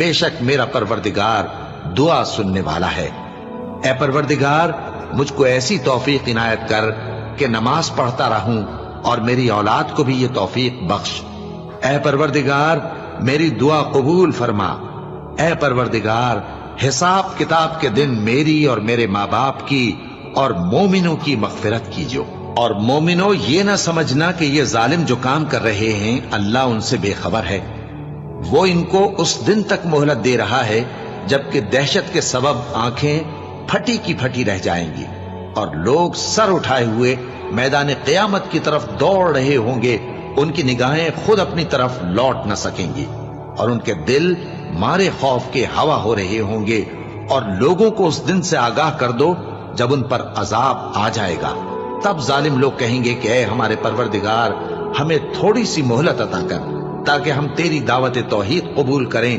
بے شک میرا پروردگار دعا سننے والا ہے۔ اے پروردگار مجھ کو ایسی توفیق عنایت کر کہ نماز پڑھتا رہوں اور میری اولاد کو بھی یہ توفیق بخش۔ اے پروردگار میری دعا قبول فرما۔ اے پروردگار حساب کتاب کے دن میری اور میرے ماں باپ کی اور مومنوں کی مغفرت کیجو۔ اور مومنوں یہ نہ سمجھنا کہ یہ ظالم جو کام کر رہے ہیں اللہ ان سے بے خبر ہے، وہ ان کو اس دن تک مہلت دے رہا ہے جبکہ دہشت کے سبب آنکھیں پھٹی کی پھٹی رہ جائیں گی اور لوگ سر اٹھائے ہوئے میدان قیامت کی طرف دوڑ رہے ہوں گے، ان کی نگاہیں خود اپنی طرف لوٹ نہ سکیں گی اور ان کے دل مارے خوف کے ہوا ہو رہے ہوں گے۔ اور لوگوں کو اس دن سے آگاہ کر دو جب ان پر عذاب آ جائے گا، تب ظالم لوگ کہیں گے کہ اے ہمارے پروردگار ہمیں تھوڑی سی مہلت عطا کر تاکہ ہم تیری دعوت توحید قبول کریں